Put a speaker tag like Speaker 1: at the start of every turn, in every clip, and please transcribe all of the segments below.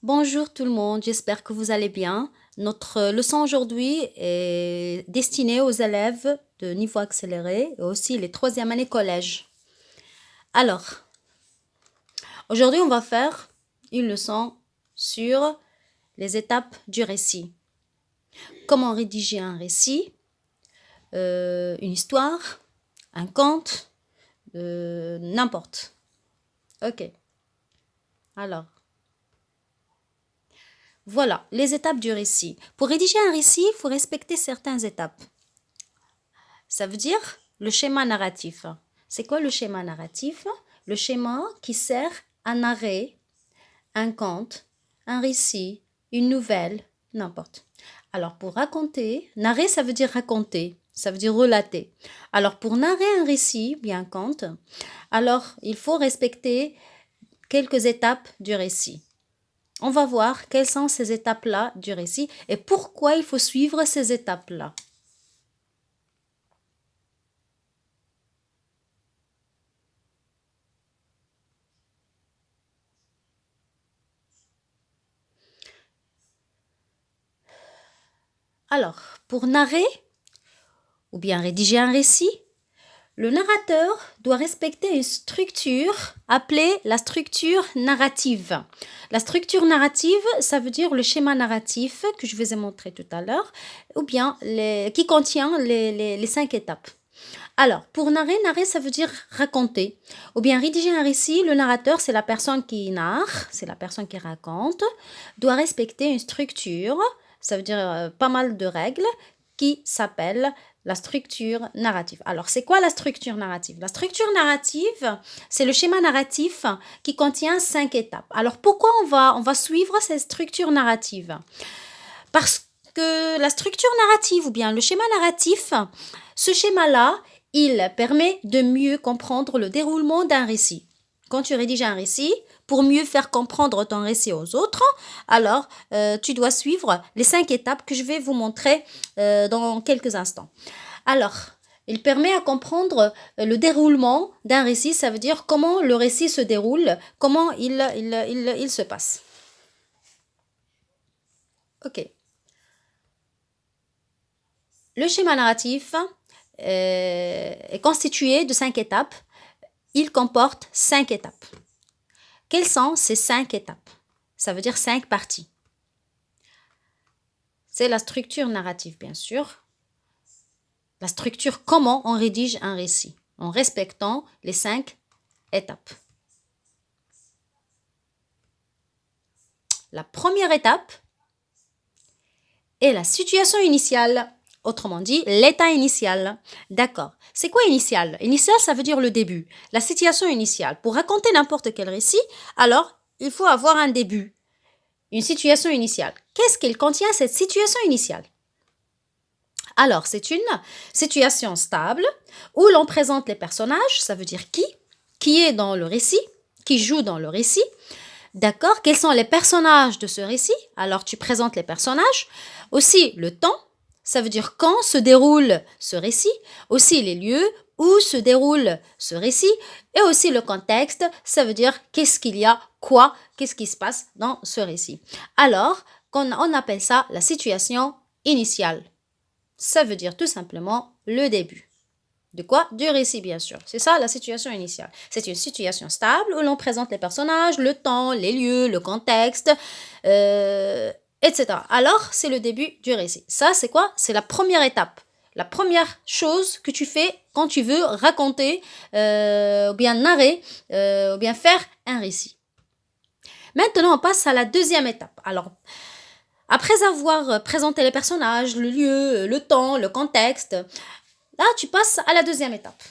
Speaker 1: Bonjour tout le monde, j'espère que vous allez bien. Notre leçon aujourd'hui est destinée aux élèves de niveau accéléré et aussi les troisième année collège. Alors, aujourd'hui on va faire une leçon sur les étapes du récit. Comment rédiger un récit, une histoire, un conte, n'importe. Ok. Alors, voilà, les étapes du récit. Pour rédiger un récit, il faut respecter certaines étapes. Ça veut dire le schéma narratif. C'est quoi le schéma narratif? Le schéma qui sert à narrer un conte, un récit, une nouvelle, n'importe. Alors pour raconter, narrer ça veut dire raconter, ça veut dire relater. Alors pour narrer un récit, bien un conte, alors il faut respecter quelques étapes du récit. On va voir quelles sont ces étapes-là du récit et pourquoi il faut suivre ces étapes-là. Alors, pour narrer ou bien rédiger un récit, le narrateur doit respecter une structure appelée la structure narrative. La structure narrative, ça veut dire le schéma narratif que je vous ai montré tout à l'heure, ou bien qui contient les 5 étapes. Alors, pour narrer, ça veut dire raconter. Ou bien rédiger un récit, le narrateur, c'est la personne qui narre, c'est la personne qui raconte, doit respecter une structure, ça veut dire pas mal de règles, qui s'appelle la structure narrative. Alors, c'est quoi la structure narrative? La structure narrative, c'est le schéma narratif qui contient 5 étapes. Alors, pourquoi on va suivre cette structure narrative? Parce que la structure narrative ou bien le schéma narratif, ce schéma-là, il permet de mieux comprendre le déroulement d'un récit. Quand tu rédiges un récit, pour mieux faire comprendre ton récit aux autres, alors tu dois suivre les 5 étapes que je vais vous montrer dans quelques instants. Alors, il permet à comprendre le déroulement d'un récit, ça veut dire comment le récit se déroule, comment il se passe. Ok. Le schéma narratif est constitué de 5 étapes. Il comporte 5 étapes. Quelles sont ces 5 étapes? Ça veut dire 5 parties. C'est la structure narrative, bien sûr. La structure, comment on rédige un récit, en respectant les 5 étapes. La première étape est la situation initiale. Autrement dit, l'état initial. D'accord. C'est quoi initial? Initial, ça veut dire le début. La situation initiale. Pour raconter n'importe quel récit, alors, il faut avoir un début. Une situation initiale. Qu'est-ce qu'elle contient, cette situation initiale? Alors, c'est une situation stable où l'on présente les personnages, ça veut dire qui est dans le récit, qui joue dans le récit. D'accord? Quels sont les personnages de ce récit? Alors, tu présentes les personnages. Aussi, le temps. Ça veut dire quand se déroule ce récit, aussi les lieux où se déroule ce récit, et aussi le contexte, ça veut dire qu'est-ce qu'il y a, quoi, qu'est-ce qui se passe dans ce récit. Alors, on appelle ça la situation initiale. Ça veut dire tout simplement le début. De quoi? Du récit, bien sûr. C'est ça la situation initiale. C'est une situation stable où l'on présente les personnages, le temps, les lieux, le contexte, etc. Alors, c'est le début du récit. Ça, c'est quoi? C'est la première étape. La première chose que tu fais quand tu veux raconter, ou bien narrer, ou bien faire un récit. Maintenant, on passe à la deuxième étape. Alors, après avoir présenté les personnages, le lieu, le temps, le contexte, là, tu passes à la deuxième étape.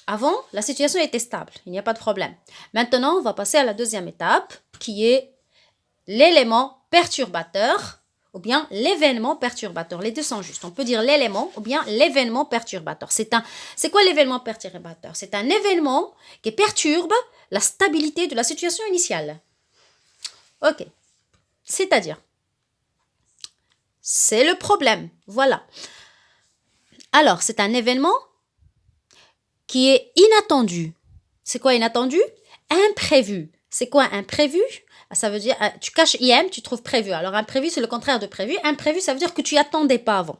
Speaker 1: Avant, la situation était stable, il n'y a pas de problème. Maintenant, on va passer à la deuxième étape, qui est l'élément perturbateur ou bien l'événement perturbateur. Les deux sont justes. On peut dire l'élément ou bien l'événement perturbateur. C'est quoi l'événement perturbateur? C'est un événement qui perturbe la stabilité de la situation initiale. Ok. C'est-à-dire, c'est le problème. Voilà. Alors, c'est un événement qui est inattendu. C'est quoi inattendu? Imprévu. C'est quoi imprévu? Ça veut dire, tu caches IM, tu trouves prévu. Alors, imprévu, c'est le contraire de prévu. Imprévu, ça veut dire que tu attendais pas avant.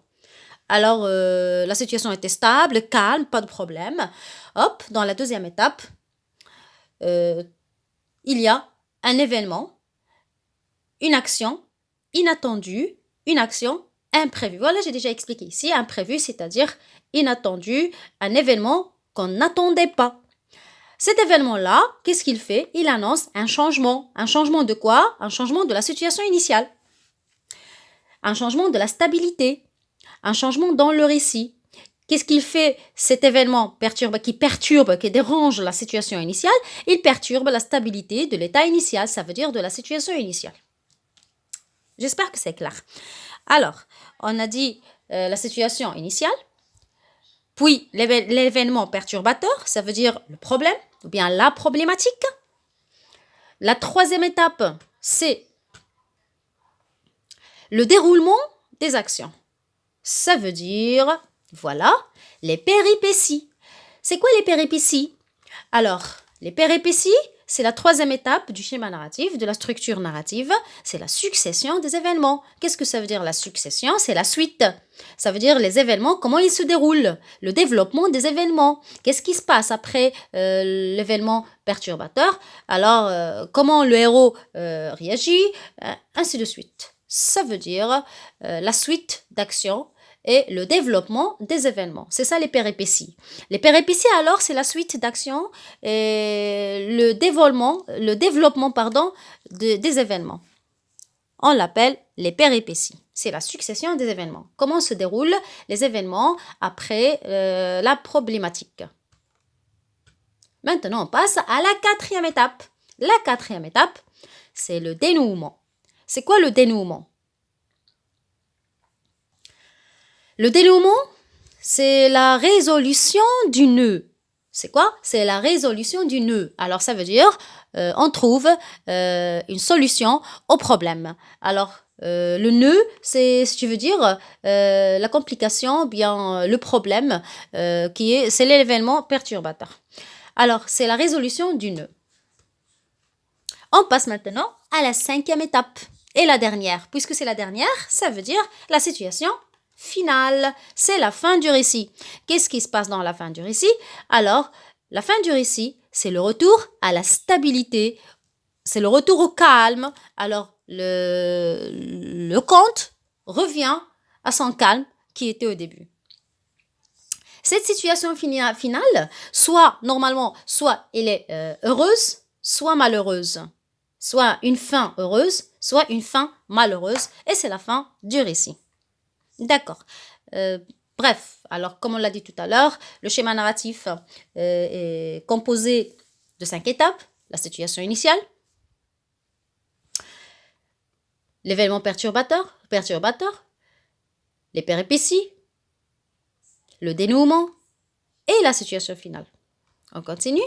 Speaker 1: Alors, la situation était stable, calme, pas de problème. Hop, dans la deuxième étape, il y a un événement, une action inattendue, une action imprévue. Voilà, j'ai déjà expliqué ici. Imprévu, c'est-à-dire inattendu, un événement qu'on n'attendait pas. Cet événement-là, qu'est-ce qu'il fait? Il annonce un changement. Un changement de quoi? Un changement de la situation initiale. Un changement de la stabilité. Un changement dans le récit. Qu'est-ce qu'il fait cet événement qui dérange la situation initiale? Il perturbe la stabilité de l'état initial, ça veut dire de la situation initiale. J'espère que c'est clair. Alors, on a dit la situation initiale, puis l'événement perturbateur, ça veut dire le problème, ou bien la problématique. La troisième étape, c'est le déroulement des actions. Ça veut dire, voilà, les péripéties. C'est quoi les péripéties? Alors, les péripéties, c'est la troisième étape du schéma narratif, de la structure narrative. C'est la succession des événements. Qu'est-ce que ça veut dire la succession? C'est la suite. Ça veut dire les événements, comment ils se déroulent, le développement des événements. Qu'est-ce qui se passe après l'événement perturbateur? Alors, comment le héros réagit, ainsi de suite. Ça veut dire la suite d'actions et le développement des événements. C'est ça les péripéties. Les péripéties, alors, c'est la suite d'actions et le développement des événements. On l'appelle les péripéties. C'est la succession des événements. Comment se déroulent les événements après la problématique. Maintenant, on passe à la quatrième étape. La quatrième étape, c'est le dénouement. C'est quoi le dénouement? Le dénouement, c'est la résolution du nœud. C'est quoi? C'est la résolution du nœud. Alors, ça veut dire, on trouve une solution au problème. Alors, le nœud, c'est, si tu veux dire, la complication, bien le problème, c'est l'événement perturbateur. Alors, c'est la résolution du nœud. On passe maintenant à la cinquième étape et la dernière. Puisque c'est la dernière, ça veut dire la situation finale. C'est la fin du récit. Qu'est-ce qui se passe dans la fin du récit? Alors, la fin du récit, c'est le retour à la stabilité, c'est le retour au calme. Alors, le conte revient à son calme qui était au début. Cette situation finale, soit normalement, soit elle est heureuse, soit malheureuse. Soit une fin heureuse, soit une fin malheureuse. Et c'est la fin du récit. D'accord. Bref, alors comme on l'a dit tout à l'heure, le schéma narratif est composé de 5 étapes. La situation initiale, l'événement perturbateur, les péripéties, le dénouement et la situation finale. On continue.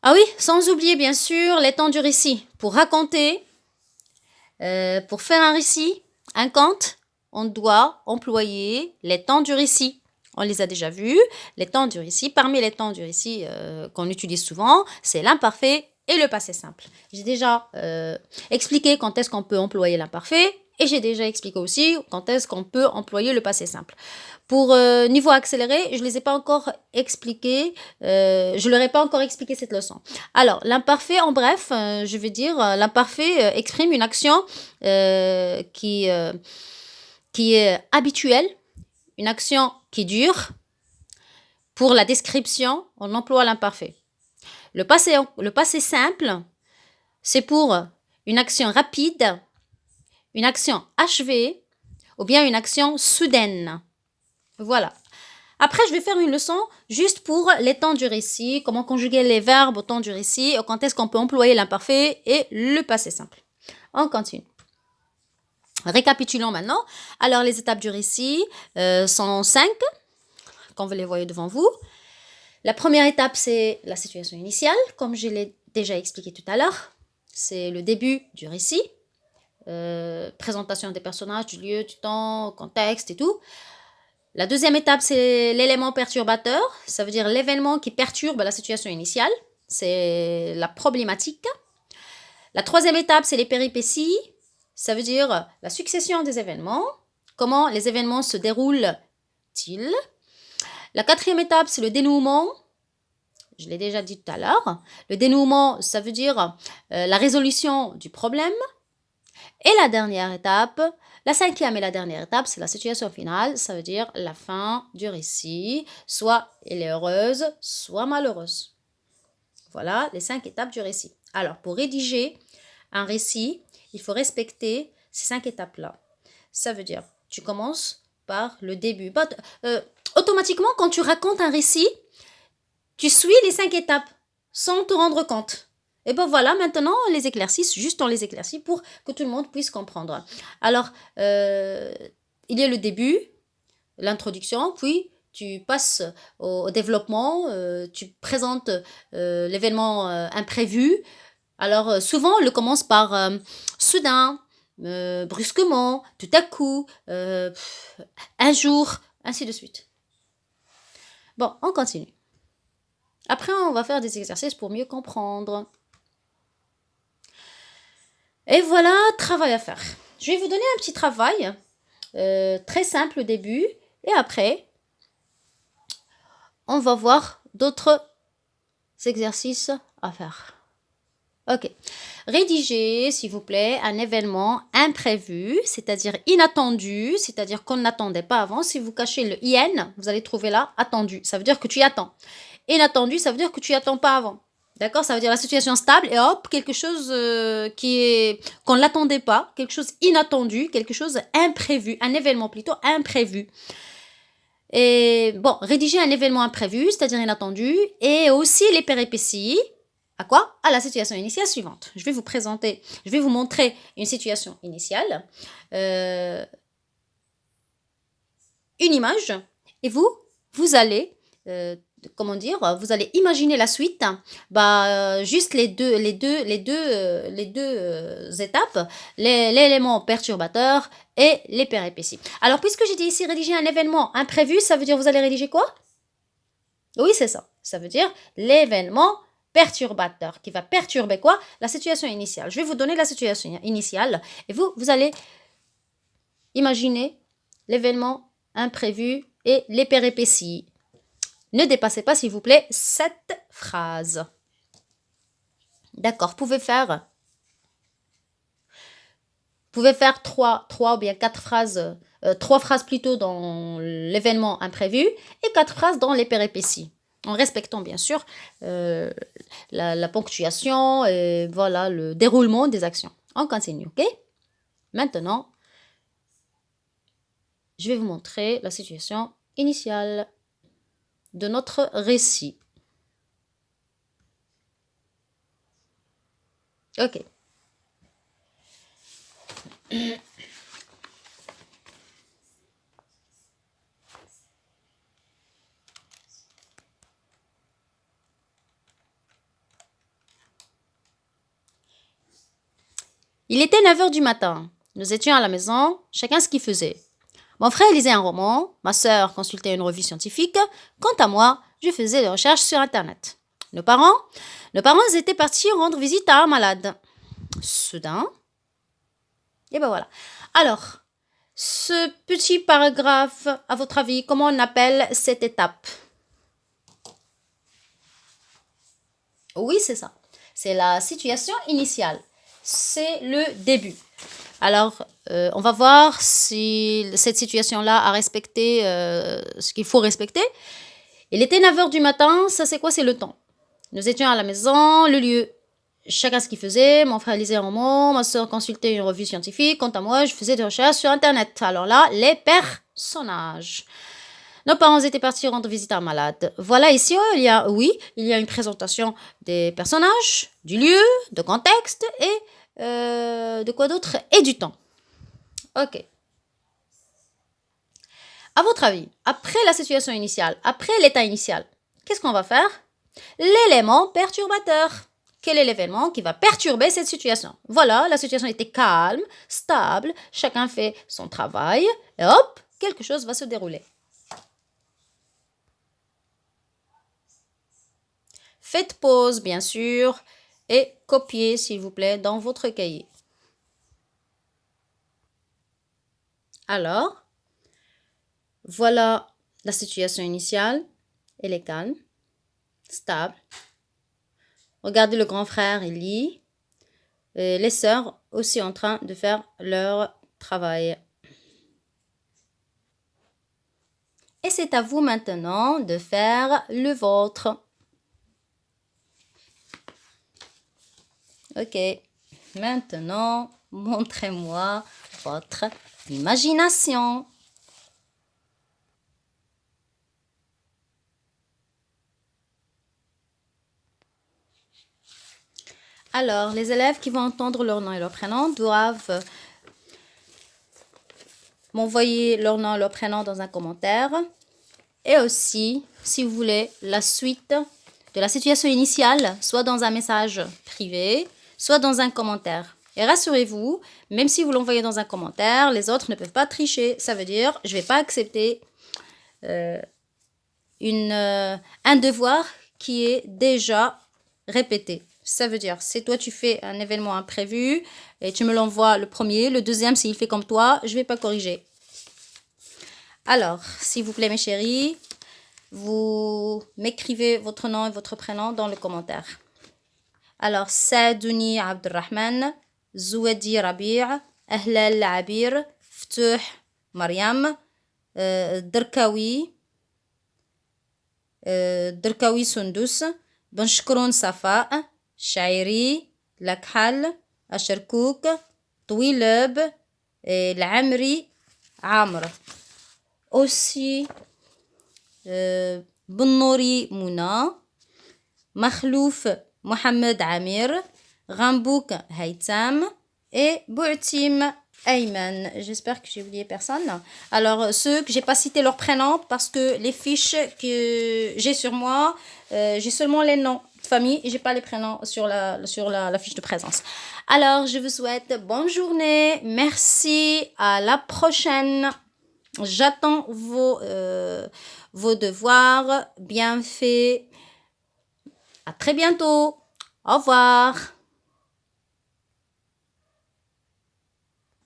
Speaker 1: Ah oui, sans oublier bien sûr les temps du récit. Pour raconter, pour faire un récit, un conte, on doit employer les temps du récit. On les a déjà vus, les temps du récit. Parmi les temps du récit qu'on utilise souvent, c'est l'imparfait et le passé simple. J'ai déjà expliqué quand est-ce qu'on peut employer l'imparfait et j'ai déjà expliqué aussi quand est-ce qu'on peut employer le passé simple. Pour niveau accéléré, je ne les ai pas encore expliqués, je leur ai pas encore expliqué cette leçon. Alors, l'imparfait, en bref, je vais dire, l'imparfait exprime une action qui est habituelle, une action qui dure. Pour la description, on emploie l'imparfait. Le passé simple, c'est pour une action rapide, une action achevée ou bien une action soudaine. Voilà. Après, je vais faire une leçon juste pour les temps du récit, comment conjuguer les verbes au temps du récit, quand est-ce qu'on peut employer l'imparfait et le passé simple. On continue. Récapitulons maintenant. Alors, les étapes du récit sont 5, comme vous les voyez devant vous. La première étape, c'est la situation initiale, comme je l'ai déjà expliqué tout à l'heure. C'est le début du récit, présentation des personnages, du lieu, du temps, contexte et tout. La deuxième étape, c'est l'élément perturbateur, ça veut dire l'événement qui perturbe la situation initiale, c'est la problématique. La troisième étape, c'est les péripéties. Ça veut dire la succession des événements. Comment les événements se déroulent-ils? La quatrième étape, c'est le dénouement. Je l'ai déjà dit tout à l'heure. Le dénouement, ça veut dire la résolution du problème. Et la dernière étape, la cinquième et la dernière étape, c'est la situation finale. Ça veut dire la fin du récit. Soit elle est heureuse, soit malheureuse. Voilà les 5 étapes du récit. Alors, pour rédiger un récit, il faut respecter ces 5 étapes-là. Ça veut dire, tu commences par le début. Automatiquement, quand tu racontes un récit, tu suis les 5 étapes sans te rendre compte. Et bien voilà, maintenant, les exercices, juste on les éclaircit pour que tout le monde puisse comprendre. Alors, il y a le début, l'introduction, puis tu passes au développement, tu présentes l'événement imprévu. Alors, souvent, on le commence par soudain, brusquement, tout à coup, un jour, ainsi de suite. Bon, on continue. Après, on va faire des exercices pour mieux comprendre. Et voilà, travail à faire. Je vais vous donner un petit travail, très simple au début, et après, on va voir d'autres exercices à faire. Ok. Rédigez, s'il vous plaît, un événement imprévu, c'est-à-dire inattendu, c'est-à-dire qu'on n'attendait pas avant. Si vous cachez le IN, vous allez trouver là attendu. Ça veut dire que tu y attends. Inattendu, ça veut dire que tu y attends pas avant. D'accord? Ça veut dire la situation stable et hop, quelque chose qu'on ne l'attendait pas, quelque chose inattendu, quelque chose imprévu, un événement plutôt imprévu. Et bon, rédiger un événement imprévu, c'est-à-dire inattendu, et aussi les péripéties. À quoi? À la situation initiale suivante. Je vais vous montrer une situation initiale, une image, et vous allez vous allez imaginer la suite, juste les deux étapes, l'élément perturbateur et les péripéties. Alors, puisque j'ai dit ici rédiger un événement imprévu, ça veut dire vous allez rédiger quoi? Oui, c'est ça. Ça veut dire l'événement perturbateur qui va perturber quoi? La situation initiale. Je vais vous donner la situation initiale et vous allez imaginer l'événement imprévu et les péripéties. Ne dépassez pas, s'il vous plaît, cette phrase. D'accord, vous pouvez faire 3 ou bien 4 phrases, 3 phrases plutôt dans l'événement imprévu et 4 phrases dans les péripéties. En respectant bien sûr la ponctuation et voilà le déroulement des actions. On continue, ok? Maintenant, je vais vous montrer la situation initiale de notre récit. Ok. Il était 9h du matin. Nous étions à la maison, chacun ce qu'il faisait. Mon frère lisait un roman, ma sœur consultait une revue scientifique. Quant à moi, je faisais des recherches sur Internet. Nos parents étaient partis rendre visite à un malade. Soudain, et ben voilà. Alors, ce petit paragraphe, à votre avis, comment on appelle cette étape? Oui, c'est ça. C'est la situation initiale. C'est le début. Alors, on va voir si cette situation-là a respecté ce qu'il faut respecter. Il était 9h du matin, ça c'est quoi? C'est le temps. Nous étions à la maison, le lieu. Chacun ce qu'il faisait, mon frère lisait un roman, ma soeur consultait une revue scientifique, quant à moi, je faisais des recherches sur Internet. Alors là, les personnages. Nos parents étaient partis rendre visite à un malade. Voilà, ici, il y a une présentation des personnages, du lieu, de contexte et de quoi d'autre? Et du temps. Ok. À votre avis, après la situation initiale, après l'état initial, qu'est-ce qu'on va faire? L'élément perturbateur. Quel est l'événement qui va perturber cette situation? Voilà, la situation était calme, stable, chacun fait son travail, et hop, quelque chose va se dérouler. Faites pause, bien sûr, et copiez, s'il vous plaît, dans votre cahier. Alors, voilà la situation initiale. Elle est calme, stable. Regardez le grand frère, il lit. Les sœurs aussi en train de faire leur travail. Et c'est à vous maintenant de faire le vôtre. Ok, maintenant, montrez-moi votre imagination. Alors, les élèves qui vont entendre leur nom et leur prénom doivent m'envoyer leur nom et leur prénom dans un commentaire. Et aussi, si vous voulez, la suite de la situation initiale, soit dans un message privé, soit dans un commentaire. Et rassurez-vous, même si vous l'envoyez dans un commentaire, les autres ne peuvent pas tricher. Ça veut dire, je ne vais pas accepter un devoir qui est déjà répété. Ça veut dire, si toi tu fais un événement imprévu et tu me l'envoies le premier, le deuxième, s'il fait comme toi, je ne vais pas corriger. Alors, s'il vous plaît mes chéris, vous m'écrivez votre nom et votre prénom dans le commentaire. Alors, Sadouni Abdelrahman, Zouadi Rabi', Ahlal Abir, Ftouh Mariam, Derkawi Sundus, Benshkroun Safa, Shairi, Lakhal, Asherkouk, Touileb, L'Amri, Amr. Aussi, Bennouri Mouna, Makhlouf Mohamed Amir, Rambouk Haïtam et Bou'tim Ayman. J'espère que j'ai oublié personne. Alors, ceux que j'ai pas cité leur prénom parce que les fiches que j'ai sur moi, j'ai seulement les noms de famille et j'ai pas les prénoms sur la fiche de présence. Alors, je vous souhaite bonne journée. Merci. À la prochaine. J'attends vos devoirs bien faits. À très bientôt. Au revoir.